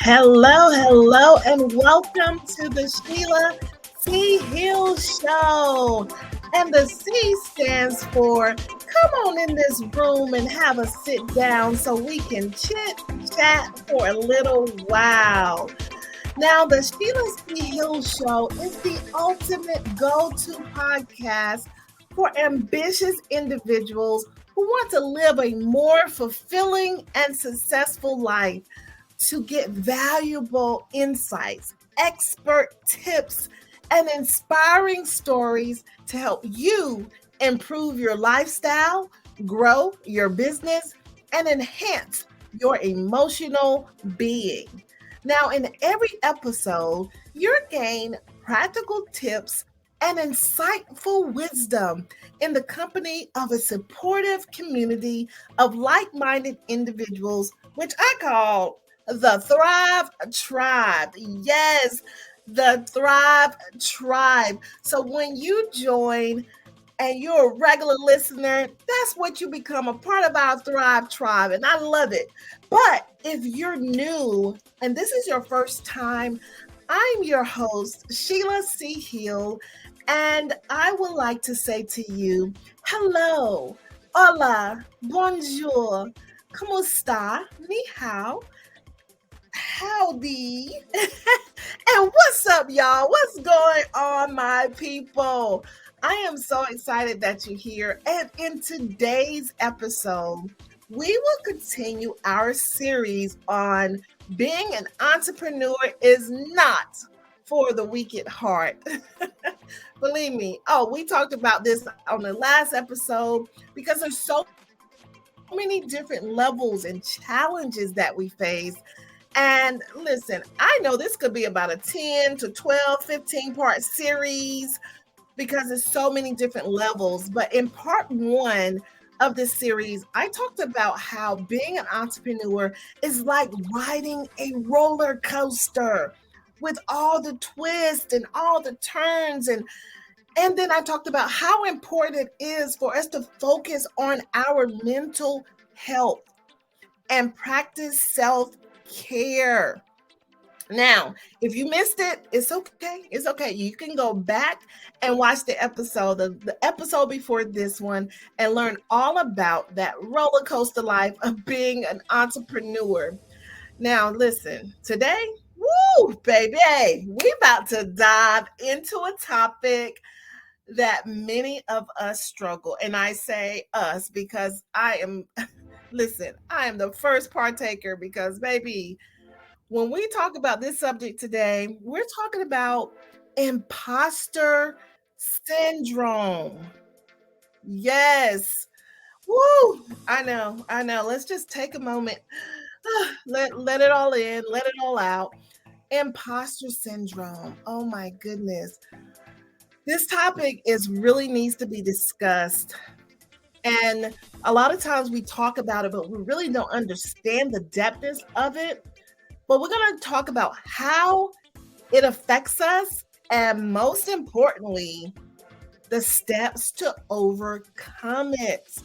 Hello, and welcome to the Sheila C Hill Show. And the C stands for come on in this room and have a sit down so we can chit chat for a little while. Now, the Sheila C Hill Show is the ultimate go to podcast for ambitious individuals who want to live a more fulfilling and successful life, to get valuable insights, expert tips, and inspiring stories to help you improve your lifestyle, grow your business, and enhance your emotional being. Now, in every episode, you'll gain practical tips and insightful wisdom in the company of a supportive community of like minded individuals, which I call the Thrive Tribe. Yes, the Thrive Tribe. So when you join and you're a regular listener, that's what you become, a part of our Thrive Tribe. And I love it. But if you're new and this is your first time, I'm your host, Sheila C. Hill, and I would like to say to you, hello, hola, bonjour, como está, ni hao, howdy, and what's up, y'all? What's going on, my people? I am so excited that you're here. And in today's episode, we will continue our series on being an entrepreneur is not for the weak at heart. Believe me. Oh, we talked about this on the last episode because there's so many different levels and challenges that we face. And listen, I know this could be about a 10 to 12, 15 part series because there's so many different levels. But in part one of this series, I talked about how being an entrepreneur is like riding a roller coaster with all the twists and all the turns. And then I talked about how important it is for us to focus on our mental health and practice self-care. Now, if you missed it, it's okay. It's okay. You can go back and watch the episode before this one, and learn all about that roller coaster life of being an entrepreneur. Now, listen, today, woo, baby, we about to dive into a topic that many of us struggle. And I say us because I am, listen, I am the first partaker because, baby, when we talk about this subject today, we're talking about imposter syndrome. Yes. Woo. I know. Let's just take a moment. Let it all in, let it all out. Imposter syndrome. Oh my goodness. This topic is really needs to be discussed. And a lot of times we talk about it, but we really don't understand the depthness of it. But we're going to talk about how it affects us, and most importantly, the steps to overcome it.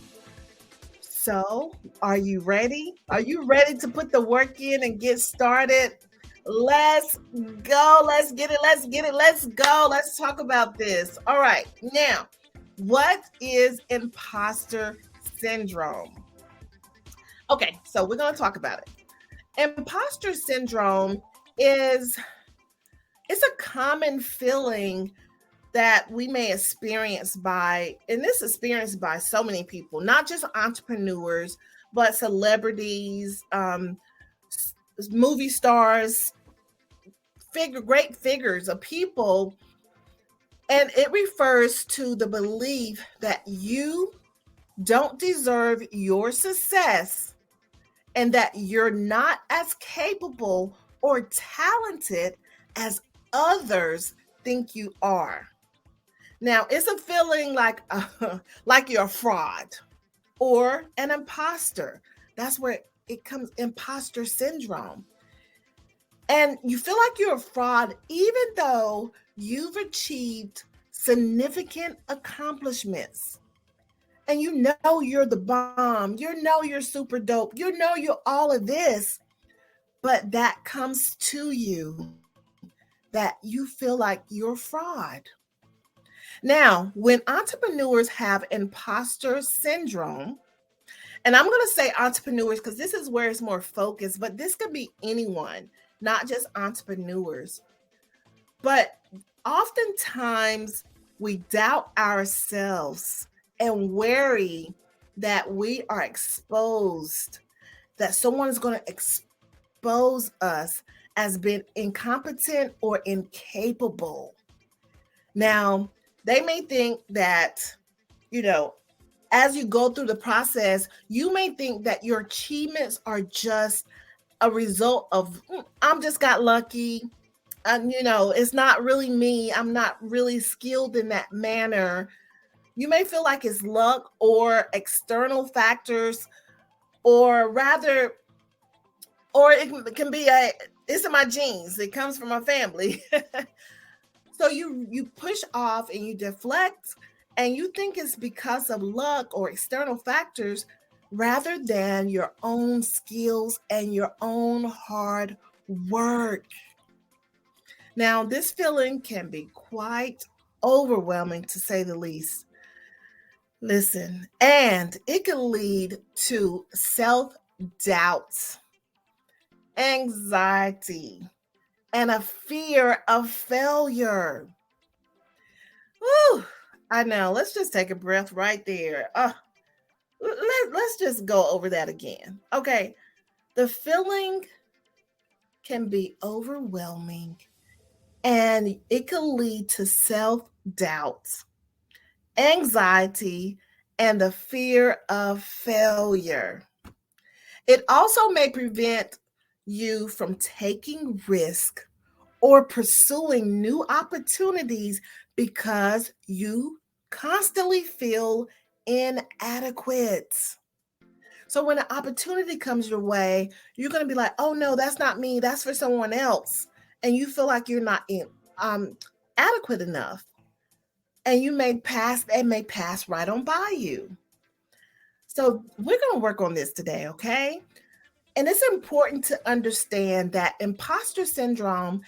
So, are you ready? Are you ready to put the work in and get started? Let's go. Let's get it. Let's get it. Let's go. Let's talk about this. All right. Now, what is imposter syndrome? Okay, so we're going to talk about it. Imposter syndrome is it's a common feeling that we may experience and this is experienced by so many people, not just entrepreneurs, but celebrities, movie stars, great figures of people. And it refers to the belief that you don't deserve your success and that you're not as capable or talented as others think you are. Now, it's a feeling like you're a fraud or an imposter. That's where it comes, imposter syndrome. And you feel like you're a fraud even though you've achieved significant accomplishments. And you know you're the bomb. You know you're super dope. You know you're all of this. but that comes to you that you feel like you're fraud. Now, when entrepreneurs have imposter syndrome, and I'm going to say entrepreneurs because this is where it's more focused, but this could be anyone, not just entrepreneurs. But oftentimes we doubt ourselves and worry that we are exposed, that someone is going to expose us as being incompetent or incapable. Now, they may think that, you know, as you go through the process, you may think that your achievements are just a result of, I'm just got lucky. It's not really me. I'm not really skilled in that manner. You may feel like it's luck or external factors, or rather, or it can be it's in my genes. It comes from my family. So you push off and you deflect, and you think it's because of luck or external factors rather than your own skills and your own hard work. Now, this feeling can be quite overwhelming to say the least. Listen, and it can lead to self-doubt, anxiety, and a fear of failure. Whew, I know. Let's just take a breath right there. Let's just go over that again. Okay. The feeling can be overwhelming, and it can lead to self doubt, anxiety, and the fear of failure. It also may prevent you from taking risk or pursuing new opportunities because you constantly feel inadequate. So when an opportunity comes your way, you're going to be like, oh no, that's not me. That's for someone else. And you feel like you're not adequate enough. And may pass right on by you. So we're going to work on this today, okay? And it's important to understand that imposter syndrome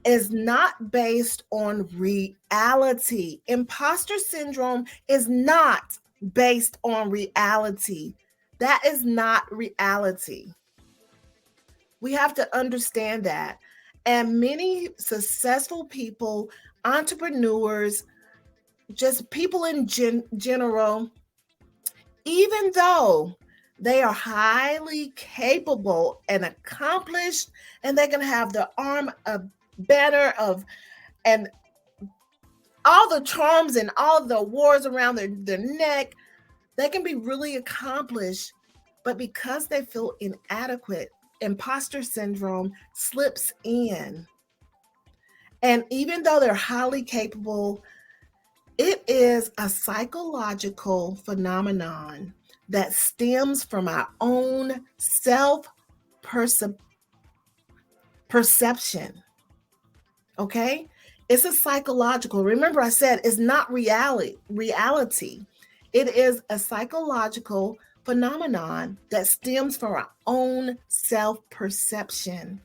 is not based on reality. Imposter syndrome is not based on reality. That is not reality. We have to understand that. And many successful people, entrepreneurs, just people in general, even though they are highly capable and accomplished, and they can have the arm of banner of and all the charms and all the awards around their neck, they can be really accomplished, but because they feel inadequate, imposter syndrome slips in. And even though they're highly capable, it is a psychological phenomenon that stems from our own perception. Okay? It's a psychological. Remember, I said it's not reality. It is a psychological phenomenon that stems from our own self-perception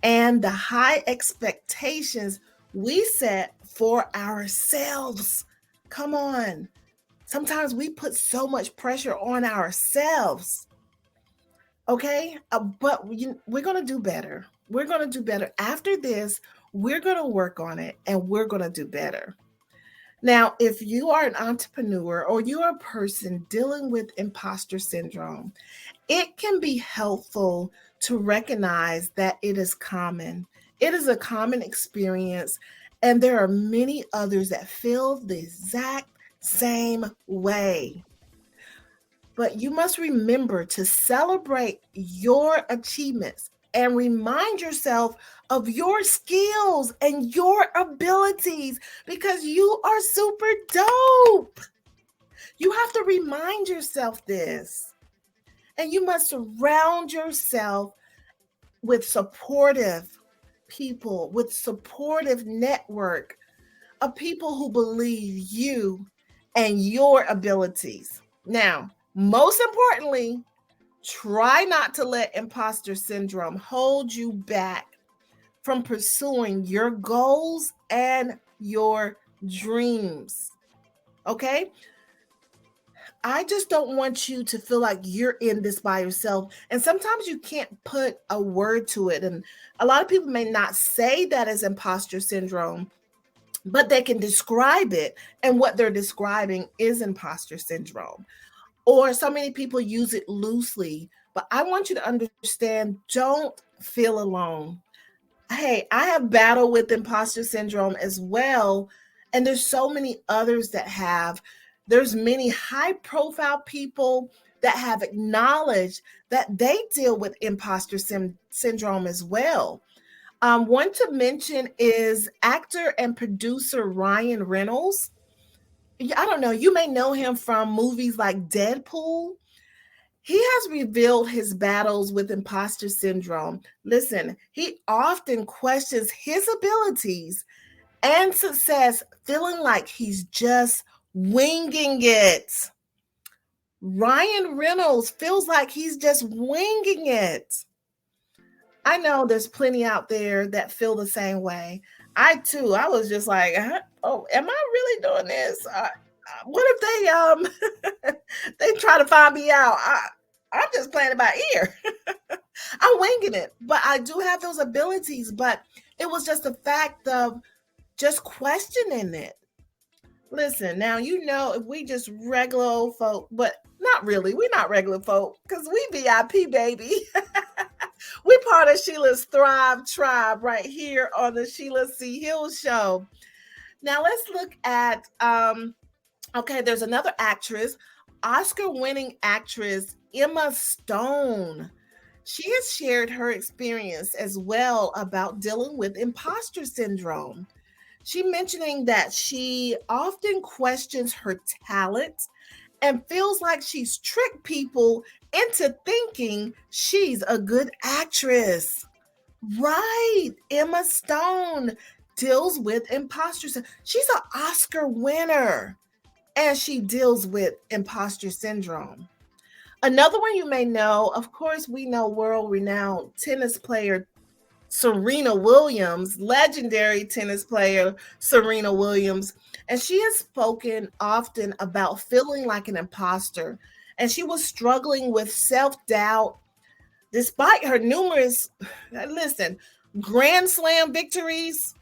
and the high expectations we set for ourselves. Come on. Sometimes we put so much pressure on ourselves. Okay? But we're going to do better. We're going to do better. After this, we're going to work on it and we're going to do better. Now, if you are an entrepreneur or you're a person dealing with imposter syndrome, it can be helpful to recognize that it is common. It is a common experience, and there are many others that feel the exact same way. But you must remember to celebrate your achievements and remind yourself of your skills and your abilities because you are super dope. You have to remind yourself this. And you must surround yourself with supportive people, with supportive network of people who believe you and your abilities. Now, most importantly, Try not to let imposter syndrome hold you back from pursuing your goals and your dreams. Okay? I just don't want you to feel like you're in this by yourself. And sometimes you can't put a word to it. And a lot of people may not say that as imposter syndrome, but they can describe it. And what they're describing is imposter syndrome. Or so many people use it loosely. But I want you to understand, don't feel alone. Hey, I have battled with imposter syndrome as well. And there's so many others that have. There's many high profile people that have acknowledged that they deal with imposter syndrome as well. One to mention is actor and producer Ryan Reynolds. I don't know, you may know him from movies like Deadpool. He has revealed his battles with imposter syndrome. Listen, he often questions his abilities and success, feeling like he's just winging it. Ryan Reynolds feels like he's just winging it. I know there's plenty out there that feel the same way. I too, I was just like, oh, am I really doing this? What if they they try to find me out? I'm just playing it by ear. I'm winging it, but I do have those abilities. But it was just the fact of just questioning it. Listen, now you know if we just regular old folk, but not really. We're not regular folk because we VIP, baby. We part of Sheila's Thrive Tribe right here on the Sheila C Hill Show. Now let's look at okay, there's another actress, Oscar-winning actress Emma Stone. She has shared her experience as well about dealing with imposter syndrome. She mentioning that she often questions her talent and feels like she's tricked people into thinking she's a good actress. Right. Emma Stone deals with imposter syndrome. She's an Oscar winner and she deals with imposter syndrome. Another one you may know, of course, we know world renowned tennis player Serena Williams, legendary tennis player Serena Williams. And she has spoken often about feeling like an imposter. And she was struggling with self doubt despite her numerous, listen, Grand Slam victories,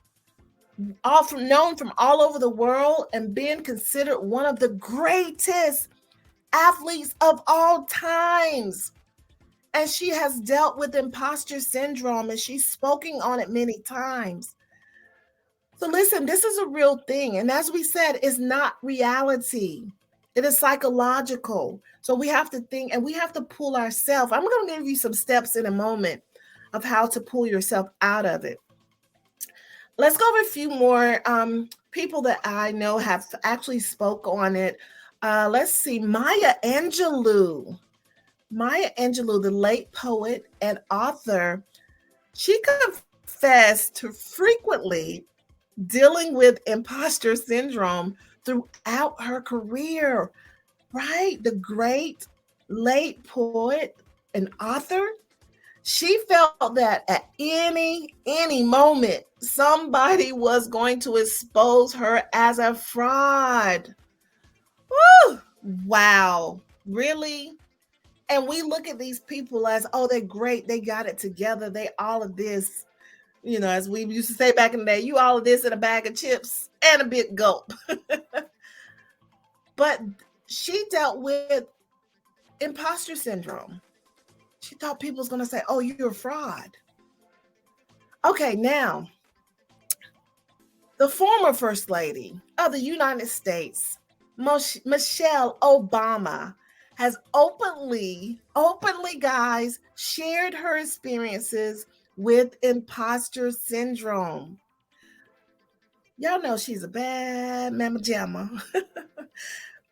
known from all over the world and being considered one of the greatest athletes of all times. And she has dealt with imposter syndrome and she's spoken on it many times. So listen, this is a real thing. And as we said, it's not reality. It is psychological. So we have to think and we have to pull ourselves. I'm going to give you some steps in a moment of how to pull yourself out of it. Let's go over a few more people that I know have actually spoke on it. Let's see, Maya Angelou. Maya Angelou, the late poet and author, she confessed to frequently dealing with imposter syndrome throughout her career, right? The great late poet and author. She felt that at any moment, somebody was going to expose her as a fraud. Woo! Wow. Really? And we look at these people as, oh, they're great. They got it together. They all of this, as we used to say back in the day, you all of this in a bag of chips and a big gulp. But she dealt with imposter syndrome. She thought people was going to say, oh, you're a fraud. Okay, now, the former First Lady of the United States, Michelle Obama, has openly, guys, shared her experiences with imposter syndrome. Y'all know she's a bad mama jamma.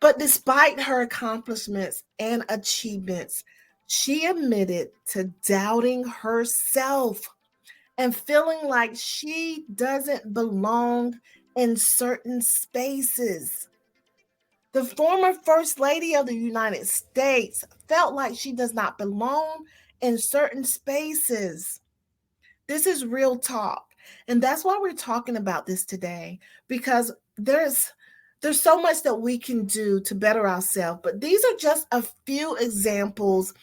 But despite her accomplishments and achievements, she admitted to doubting herself and feeling like she doesn't belong in certain spaces. The former First Lady of the United States felt like she does not belong in certain spaces. This is real talk. And that's why we're talking about this today, because there's so much that we can do to better ourselves, but these are just a few examples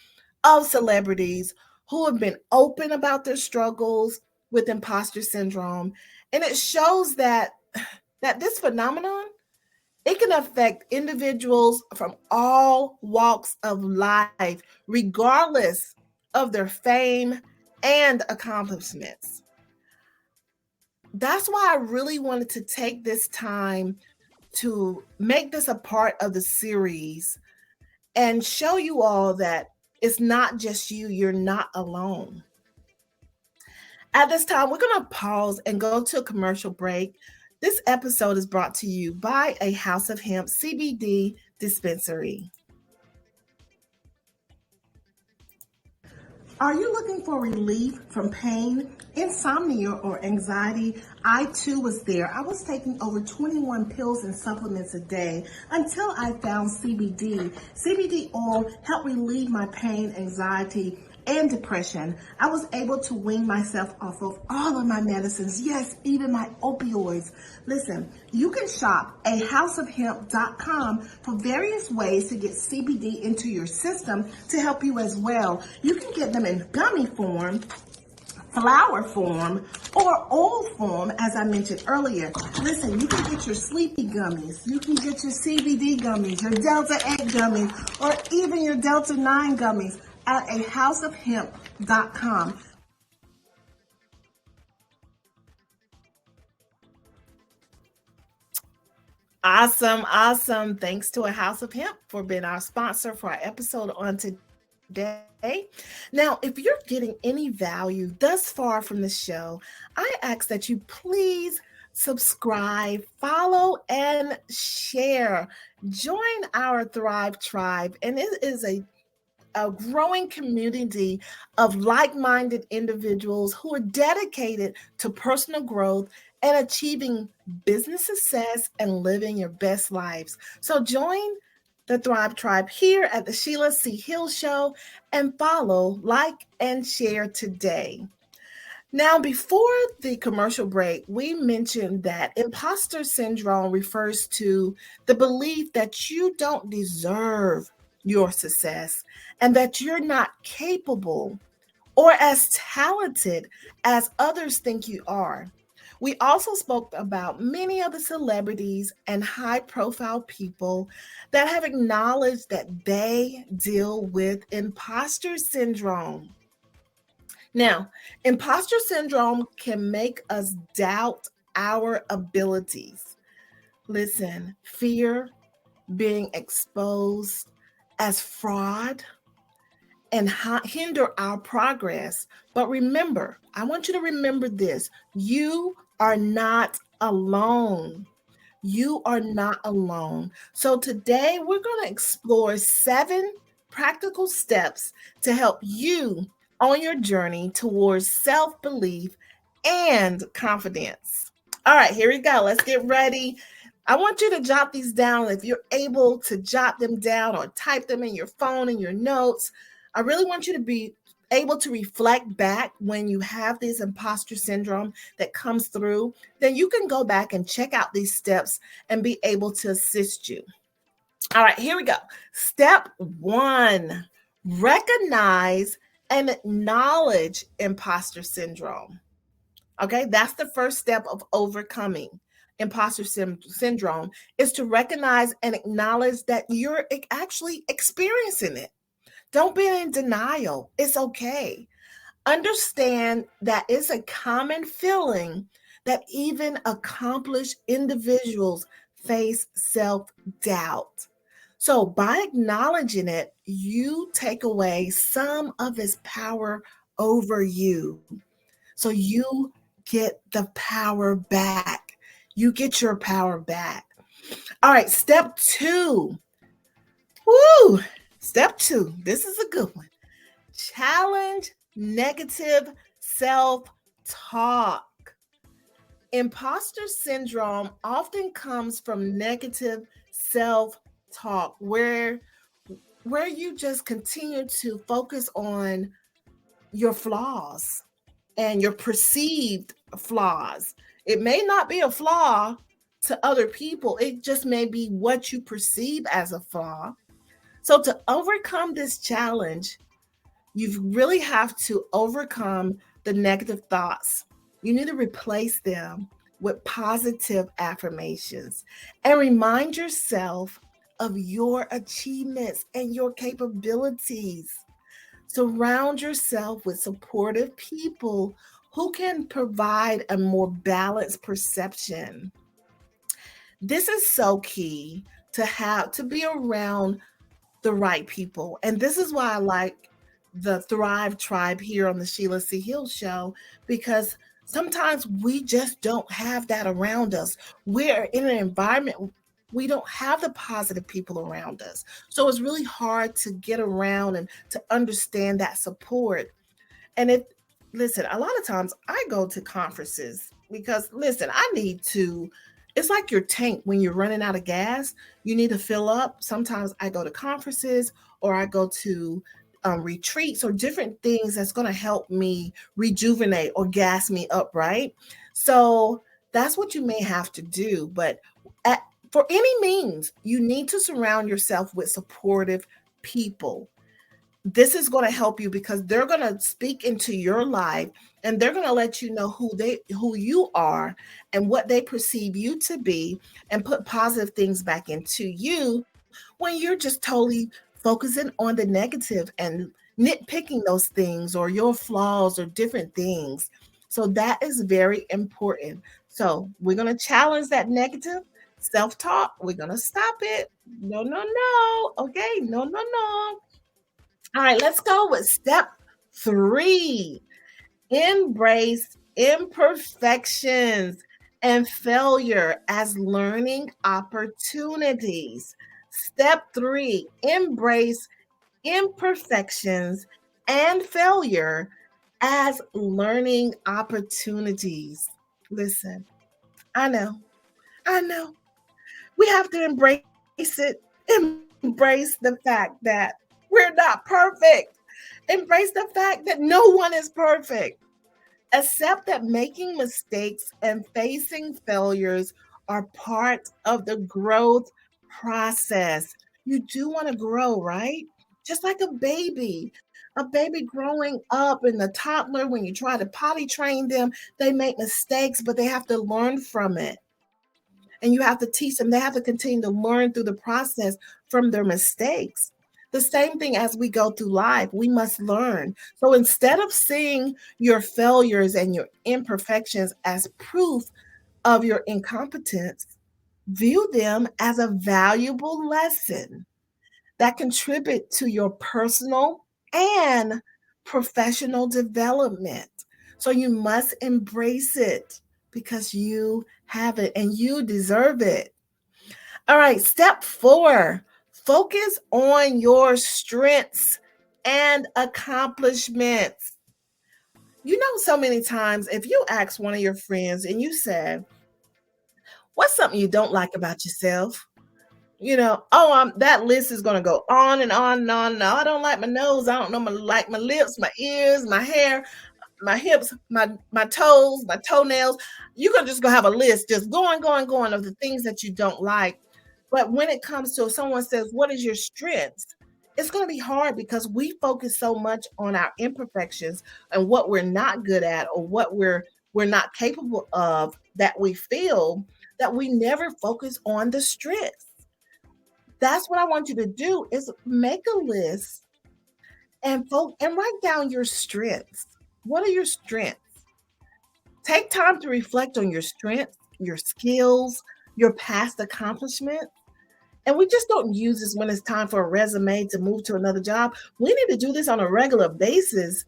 of celebrities who have been open about their struggles with imposter syndrome. And it shows that this phenomenon, it can affect individuals from all walks of life, regardless of their fame and accomplishments. That's why I really wanted to take this time to make this a part of the series and show you all that it's not just you, you're not alone. At this time, we're going to pause and go to a commercial break. This episode is brought to you by a House of Hemp CBD dispensary. Are you looking for relief from pain, insomnia, or anxiety? I too was there. I was taking over 21 pills and supplements a day until I found CBD. CBD oil helped relieve my pain, anxiety, and depression. I was able to wean myself off of all of my medicines. Yes, even my opioids. Listen, you can shop at houseofhemp.com for various ways to get CBD into your system to help you as well. You can get them in gummy form, flower form, or oil form, as I mentioned earlier. Listen, you can get your sleepy gummies, you can get your CBD gummies, your Delta 8 gummies, or even your Delta 9 gummies at a houseofhemp.com. Awesome, awesome. Thanks to a House of Hemp for being our sponsor for our episode on today. Now, if you're getting any value thus far from the show, I ask that you please subscribe, follow, and share. Join our Thrive Tribe, and it is a growing community of like-minded individuals who are dedicated to personal growth and achieving business success and living your best lives. So join the Thrive Tribe here at the Sheila C Hill Show and follow, like, and share today. Now, before the commercial break, we mentioned that imposter syndrome refers to the belief that you don't deserve your success and that you're not capable or as talented as others think you are. We also spoke about many of the celebrities and high profile people that have acknowledged that they deal with imposter syndrome. Now, imposter syndrome can make us doubt our abilities. Listen, fear being exposed as fraud and hinder our progress. But remember, I want you to remember this: you are not alone. You are not alone. So today we're going to explore 7 practical steps to help you on your journey towards self-belief and confidence. All right, here we go. Let's get ready. I want you to jot these down if you're able to jot them down or type them in your phone in your notes. I really want you to be able to reflect back when you have this imposter syndrome that comes through. Then you can go back and check out these steps and be able to assist you. All right, here we go. Step 1, recognize and acknowledge imposter syndrome. Okay, that's the first step of overcoming imposter syndrome, is to recognize and acknowledge that you're actually experiencing it. Don't be in denial. It's okay. Understand that it's a common feeling that even accomplished individuals face self-doubt. So by acknowledging it, you take away some of its power over you. So you get the power back. You get your power back. All right, step 2. Woo! Step 2. This is a good one. Challenge negative self-talk. Imposter syndrome often comes from negative self self-talk where you just continue to focus on your flaws and your perceived flaws. It may not be a flaw to other people, it just may be what you perceive as a flaw. So, to overcome this challenge, you really have to overcome the negative thoughts. You need to replace them with positive affirmations and remind yourself of your achievements and your capabilities. Surround yourself with supportive people who can provide a more balanced perception. This is so key to be around the right people. And this is why I like the Thrive Tribe here on the Sheila C Hill Show, because sometimes we just don't have that around us. We're in an environment, we don't have the positive people around us. So it's really hard to get around and to understand that support. And if listen, a lot of times I go to conferences because listen, I need to it's like your tank when you're running out of gas, you need to fill up. Sometimes I go to conferences or I go to retreats or different things that's going to help me rejuvenate or gas me up, right? So that's what you may have to do. But at, for any means, you need to surround yourself with supportive people. This is going to help you because they're going to speak into your life and they're going to let you know who you are and what they perceive you to be and put positive things back into you when you're just totally focusing on the negative and nitpicking those things or your flaws or different things. So that is very important. So we're going to challenge that negative self-talk. We're going to stop it. No, no, no. Okay. No, no, no. All right, let's go with step three. Embrace imperfections and failure as learning opportunities. Step three, embrace imperfections and failure as learning opportunities. Listen, I know, I know. We have to embrace it. Embrace the fact that we're not perfect. Embrace the fact that no one is perfect. Accept that making mistakes and facing failures are part of the growth process. You do want to grow, right? Just like a baby growing up and the toddler, when you try to potty train them, they make mistakes, but they have to learn from it. And you have to teach them, they have to continue to learn through the process from their mistakes. The same thing as we go through life, we must learn. So instead of seeing your failures and your imperfections as proof of your incompetence, view them as a valuable lesson that contribute to your personal and professional development. So you must embrace it because you have it and you deserve it. All right, step four, focus on your strengths and accomplishments. You know, so many times, if you ask one of your friends and you said, what's something you don't like about yourself? You know, oh, that list is going to go on and on and on. No, I don't like my nose. I don't know, like my lips, my ears, my hair, my hips, my toes, my toenails. You're gonna just gonna have a list, just going, going, going of the things that you don't like. But when it comes to if someone says, "What is your strengths?" It's gonna be hard because we focus so much on our imperfections and what we're not good at or what we're not capable of that we feel that we never focus on the strengths. That's what I want you to do is make a list and write down your strengths. What are your strengths? Take time to reflect on your strengths, your skills, your past accomplishments. And we just don't use this when it's time for a resume to move to another job. We need to do this on a regular basis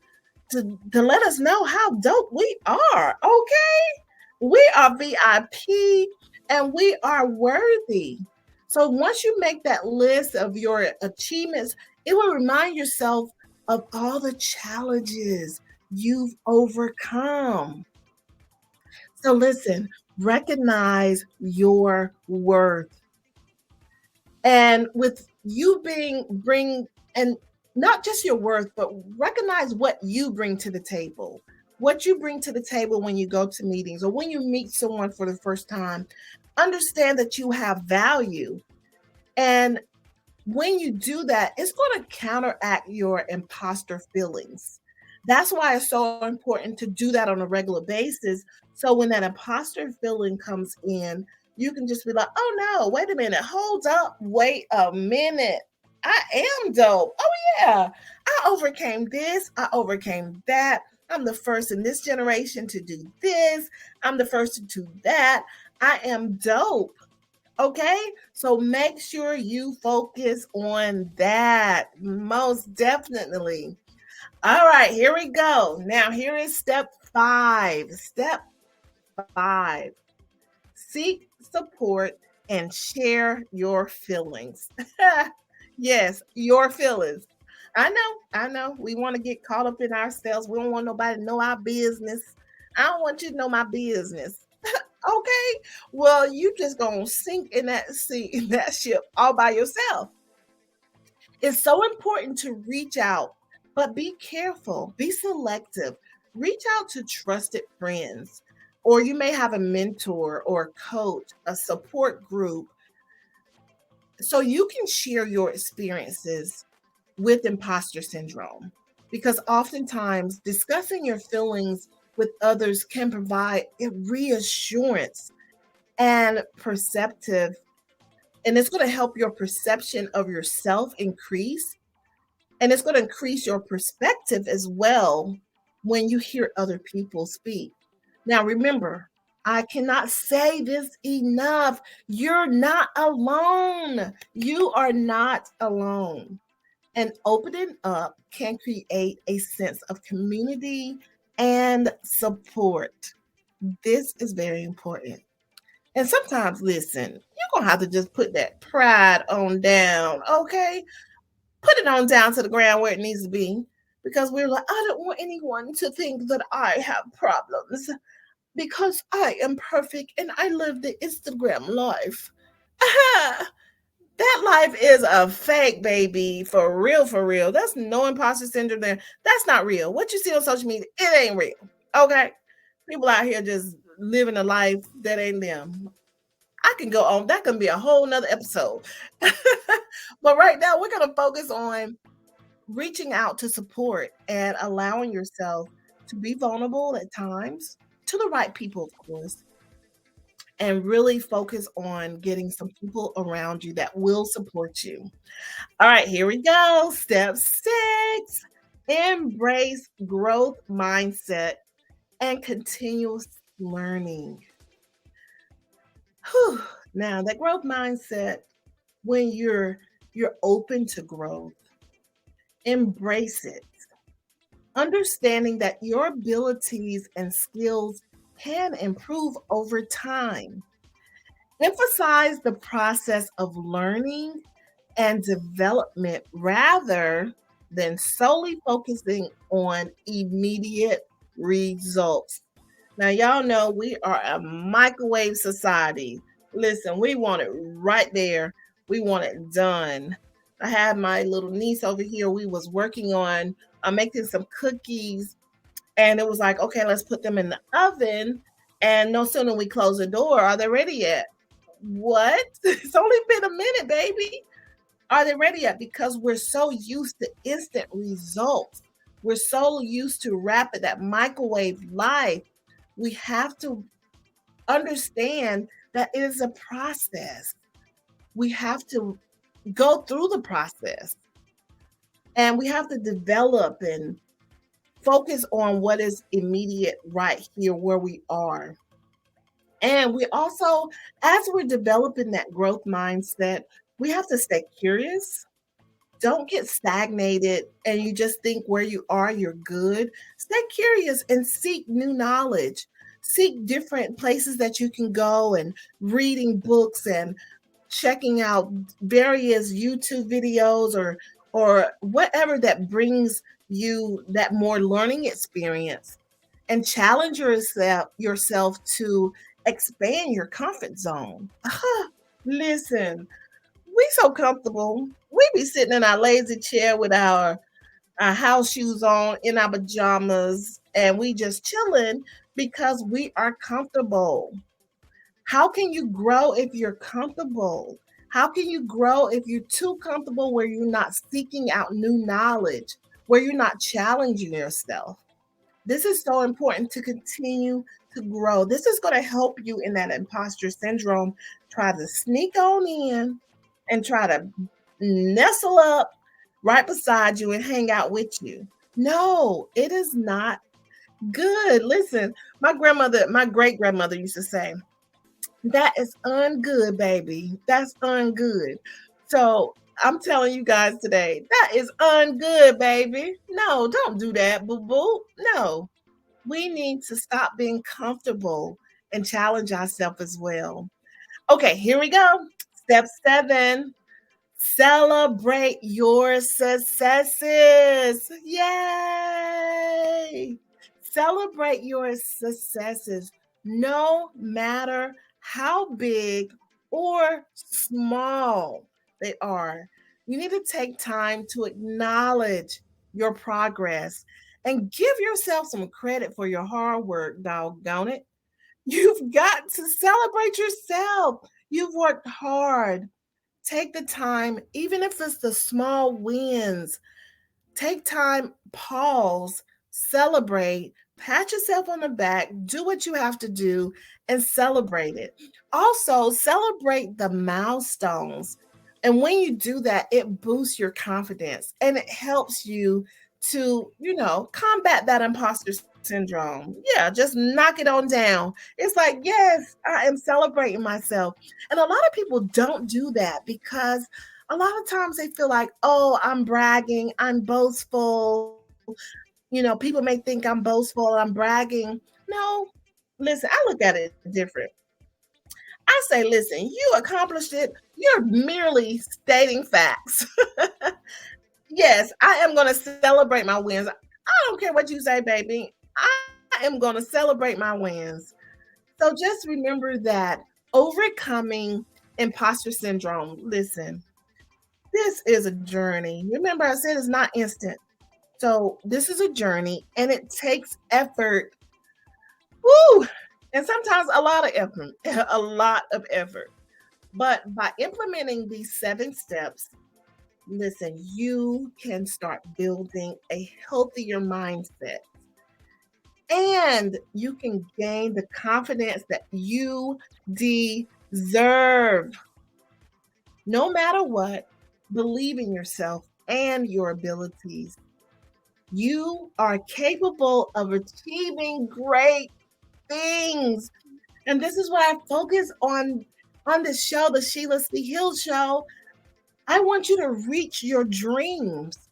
to let us know how dope we are. Okay. We are VIP and we are worthy. So once you make that list of your achievements, it will remind yourself of all the challenges you've overcome. So listen, recognize your worth And with you being bring and not just your worth, but recognize what you bring to the table. What you bring to the table when you go to meetings or when you meet someone for the first time. Understand that you have value. And when you do that, it's going to counteract your imposter feelings. That's why it's so important to do that on a regular basis. So when that imposter feeling comes in, you can just be like, oh no, wait a minute, hold up, wait a minute. I am dope. Oh yeah, I overcame this, I overcame that. I'm the first in this generation to do this. I'm the first to do that. I am dope. Okay, so make sure you focus on that. Most definitely. All right, here we go. Now, here is step five. Step five, seek support and share your feelings. Yes, your feelings. I know. We want to get caught up in ourselves. We don't want nobody to know our business. I don't want you to know my business. Okay, well, you just gonna sink in that sea in that ship all by yourself. It's so important to reach out, but be careful, be selective. Reach out to trusted friends, or you may have a mentor or a coach, a support group, so you can share your experiences with imposter syndrome. Because oftentimes discussing your feelings with others can provide a reassurance and perceptive, and it's going to help your perception of yourself increase, and it's going to increase your perspective as well when you hear other people speak. Now remember, I cannot say this enough, you're not alone. You are not alone, and opening up can create a sense of community and support. This is very important. And sometimes, listen, you're gonna have to just put that pride on down, okay? Put it on down to the ground where it needs to be. Because we're like, I don't want anyone to think that I have problems because I am perfect and I live the Instagram life. That life is a fake, baby. For real, for real. That's no imposter syndrome there. That's not real. What you see on social media, it ain't real. Okay? People out here just living a life that ain't them. I can go on. That can be a whole nother episode. But right now, we're going to focus on reaching out to support and allowing yourself to be vulnerable at times to the right people, of course, and really focus on getting some people around you that will support you. All right, here we go. Step six, embrace growth mindset and continuous learning. Whew. Now, that growth mindset, when you're open to growth, embrace it. Understanding that your abilities and skills can improve over time. Emphasize the process of learning and development rather than solely focusing on immediate results. Now, y'all know we are a microwave society. Listen, we want it right there. We want it done. I had my little niece over here. We was working on making some cookies, and it was like, okay, let's put them in the oven. And no sooner we close the door, are they ready yet? What? It's only been a minute, baby. Are they ready yet? Because we're so used to instant results. We're so used to rapid, that microwave life. We have to understand that it is a process. We have to go through the process, and we have to develop and focus on what is immediate right here where we are. And we also, as we're developing that growth mindset, we have to stay curious. Don't get stagnated and you just think where you are, you're good. Stay curious and seek new knowledge. Seek different places that you can go and reading books and checking out various YouTube videos or whatever that brings you that more learning experience, and challenge yourself to expand your comfort zone. Listen, We so comfortable. We be sitting in our lazy chair with our house shoes on, in our pajamas, and we just chilling because we are comfortable. How can you grow if you're comfortable? How can you grow if you're too comfortable where you're not seeking out new knowledge, where you're not challenging yourself? This is so important to continue to grow. This is going to help you in that imposter syndrome. Try to sneak on in and try to nestle up right beside you and hang out with you. No, it is not good. Listen, my great grandmother used to say, that is ungood, baby. That's ungood. So I'm telling you guys today, that is ungood, baby. No, don't do that, boo boo. No, we need to stop being comfortable and challenge ourselves as well. Okay, here we go. Step 7. Celebrate your successes. Yay! Celebrate your successes no matter how big or small they are. You need to take time to acknowledge your progress and give yourself some credit for your hard work, doggone it. You've got to celebrate yourself. You've worked hard. Take the time, even if it's the small wins, take time, pause, celebrate, pat yourself on the back, do what you have to do, and celebrate it. Also, celebrate the milestones. And when you do that, it boosts your confidence and it helps you to, combat that imposter syndrome. Yeah, just knock it on down. It's like, yes, I am celebrating myself. And a lot of people don't do that because a lot of times they feel like, oh, I'm bragging, I'm boastful. People may think I'm boastful, I'm bragging. No, listen, I look at it different. I say, listen, you accomplished it. You're merely stating facts. Yes, I am going to celebrate my wins. I don't care what you say, baby. I am going to celebrate my wins. So just remember that overcoming imposter syndrome, listen, this is a journey. Remember, I said it's not instant. So this is a journey and it takes effort. Woo! And sometimes a lot of effort, a lot of effort. But by implementing these 7 steps, listen, you can start building a healthier mindset and you can gain the confidence that you deserve. No matter what, believe in yourself and your abilities. You are capable of achieving great things. And this is why I focus on this show, the Sheila C Hill Show. I want you to reach your dreams.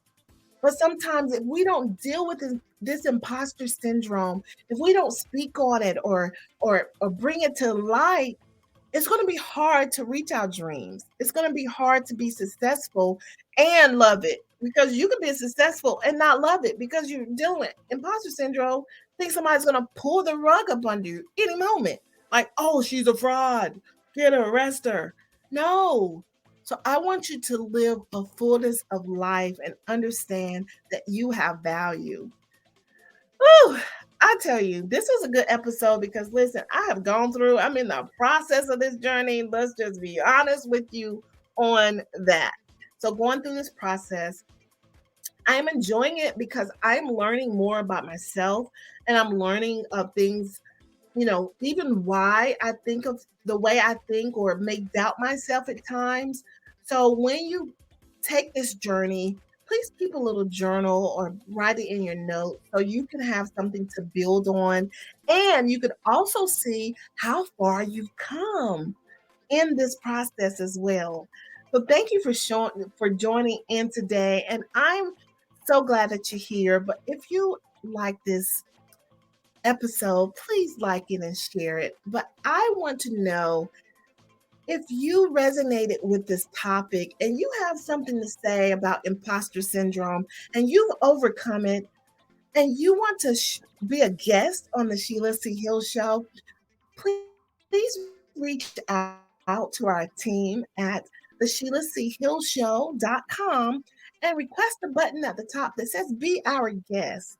But sometimes if we don't deal with this imposter syndrome, if we don't speak on it or bring it to light, it's going to be hard to reach our dreams. It's going to be hard to be successful and love it because you can be successful and not love it because you're dealing with imposter syndrome. Think somebody's going to pull the rug up under you any moment. Like, oh, she's a fraud. Get her, arrest her. No. So I want you to live a fullness of life and understand that you have value. Whew, I tell you, this was a good episode because listen, I have gone through, I'm in the process of this journey. Let's just be honest with you on that. So, going through this process, I am enjoying it because I'm learning more about myself and I'm learning of things, even why I think of the way I think or may doubt myself at times. So, when you take this journey, please keep a little journal or write it in your notes so you can have something to build on. And you could also see how far you've come in this process as well. So thank you for joining in today. And I'm so glad that you're here. But if you like this episode, please like it and share it. But I want to know if you resonated with this topic and you have something to say about imposter syndrome and you've overcome it and you want to be a guest on the Sheila C Hill Show, please reach out to our team at the Sheila C Hill Show.com and request the button at the top that says Be Our Guest.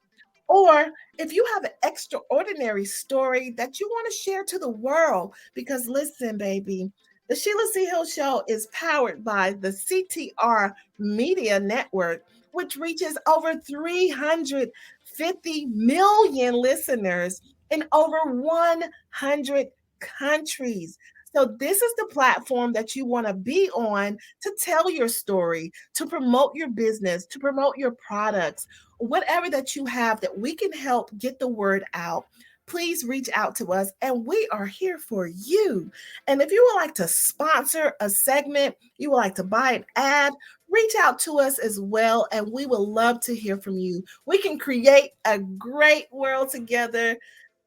Or if you have an extraordinary story that you want to share to the world, because listen, baby, the Sheila C. Hill Show is powered by the CTR Media Network, which reaches over 350 million listeners in over 100 countries. So, this is the platform that you want to be on to tell your story, to promote your business, to promote your products, whatever that you have that we can help get the word out. Please reach out to us and we are here for you. And if you would like to sponsor a segment, you would like to buy an ad, reach out to us as well. And we would love to hear from you. We can create a great world together.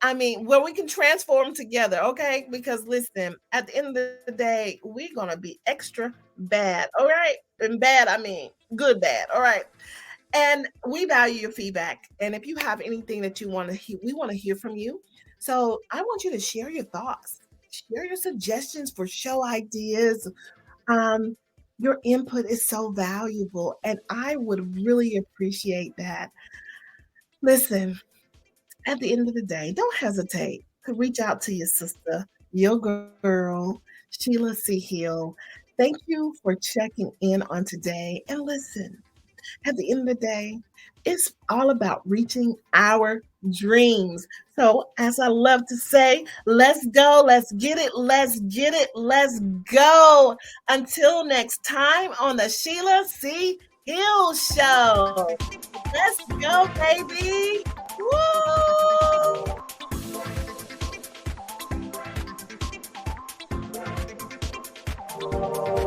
I mean, where we can transform together, okay? Because listen, at the end of the day, we're going to be extra bad, all right? And bad, I mean good bad, all right? And we value your feedback. And if you have anything that you want to hear, we want to hear from you. So I want you to share your thoughts, share your suggestions for show ideas. Um, your input is so valuable, and I would really appreciate that. Listen, at the end of the day, don't hesitate to reach out to your sister, your girl, Sheila C. Hill. Thank you for checking in on today. And listen, at the end of the day, it's all about reaching our dreams. So, as I love to say, let's go, let's get it, let's get it, let's go. Until next time on the Sheila C. Hill Show. Let's go, baby. Woo!